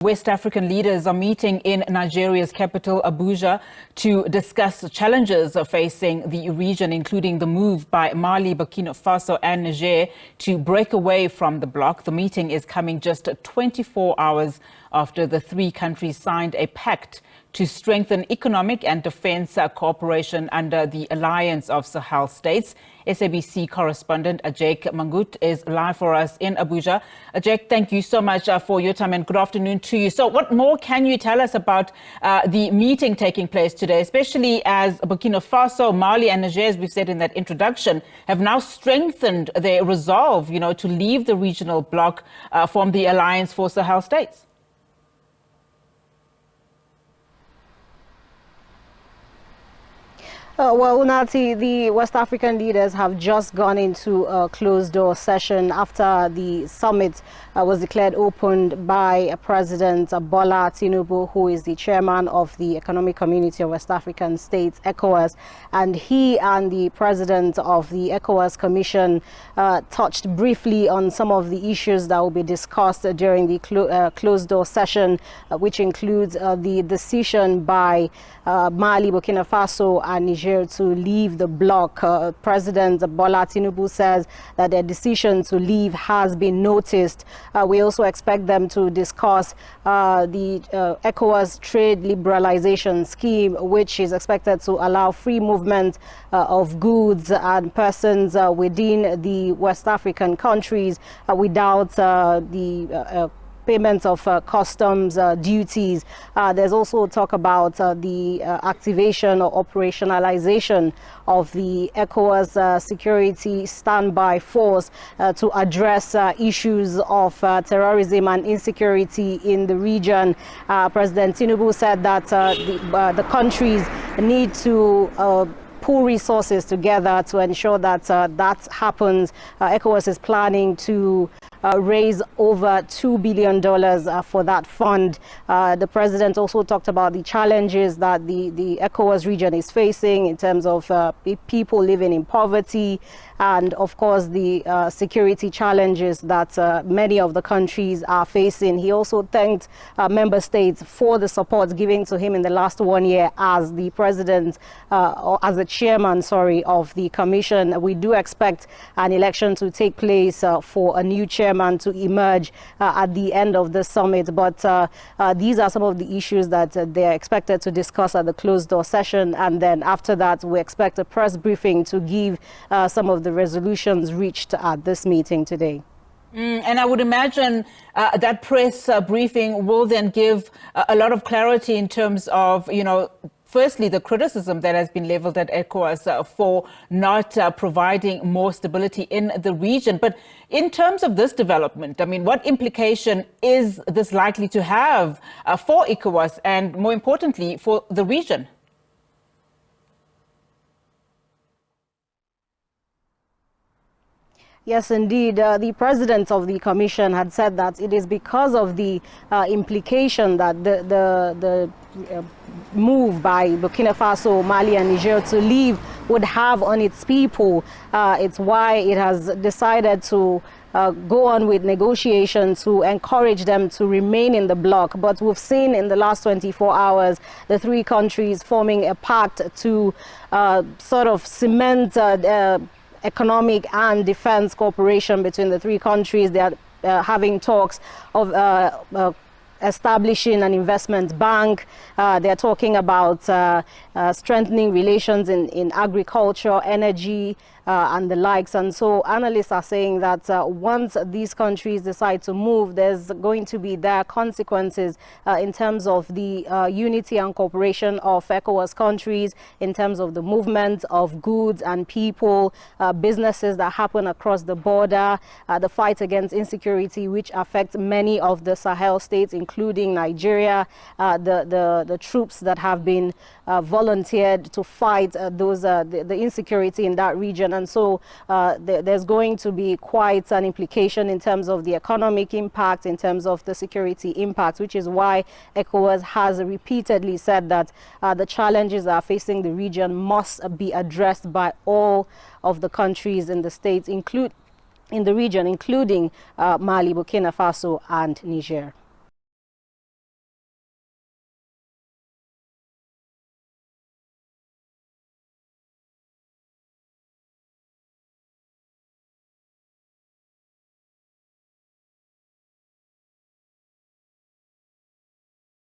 West African leaders are meeting in Nigeria's capital, Abuja, to discuss the challenges facing the region, including the move by Mali, Burkina Faso and Niger to break away from the bloc. The meeting is coming just 24 hours after the three countries signed a pact to strengthen economic and defense cooperation under the Alliance of Sahel States. SABC correspondent Ajeck Mangut is live for us in Abuja. Ajeck, thank you so much for your time and good afternoon to you. So what more can you tell us about the meeting taking place today, especially as Burkina Faso, Mali and Niger, as we said in that introduction, have now strengthened their resolve, to leave the regional bloc from the Alliance for Sahel States? Well, Unati, the West African leaders have just gone into a closed-door session after the summit was declared opened by President Bola Tinubu, who is the chairman of the Economic Community of West African States, ECOWAS. And he and the president of the ECOWAS Commission touched briefly on some of the issues that will be discussed during the closed-door session, which includes the decision by Mali, Burkina Faso and Niger to leave the bloc. President Bola Tinubu says that their decision to leave has been noticed. We also expect them to discuss the ECOWAS trade liberalization scheme, which is expected to allow free movement of goods and persons within the West African countries without the payment of customs duties. There's also talk about the activation or operationalization of the ECOWAS security standby force to address issues of terrorism and insecurity in the region. President Tinubu said that the countries need to pool resources together to ensure that that happens. ECOWAS is planning to raise over $2 billion for that fund. The president also talked about the challenges that the ECOWAS region is facing in terms of people living in poverty and, of course, the security challenges that many of the countries are facing. He also thanked member states for the support given to him in the last 1 year as the president, or as the chairman, of the commission. We do expect an election to take place for a new chairman to emerge at the end of the summit. But these are some of the issues that they're expected to discuss at the closed-door session. And then after that, we expect a press briefing to give some of the resolutions reached at this meeting today. And I would imagine that press briefing will then give a lot of clarity in terms of, firstly, the criticism that has been leveled at ECOWAS for not providing more stability in the region. But in terms of this development, what implication is this likely to have for ECOWAS and, more importantly, for the region? Yes, indeed. The president of the commission had said that it is because of the implication that the move by Burkina Faso, Mali and Niger to leave would have on its people. It's why it has decided to go on with negotiations to encourage them to remain in the bloc. But we've seen in the last 24 hours the three countries forming a pact to sort of cement economic and defense cooperation between the three countries. They are having talks of establishing an investment bank. They're talking about strengthening relations in agriculture, energy, and the likes. And so analysts are saying that once these countries decide to move, there's going to be their consequences in terms of the unity and cooperation of ECOWAS countries, in terms of the movement of goods and people, businesses that happen across the border, the fight against insecurity, which affects many of the Sahel states, including Nigeria, the troops that have been volunteered to fight the insecurity in that region. And so there's going to be quite an implication in terms of the economic impact, in terms of the security impact, which is why ECOWAS has repeatedly said that the challenges that are facing the region must be addressed by all of the countries in the states, in the region, including Mali, Burkina Faso and Niger.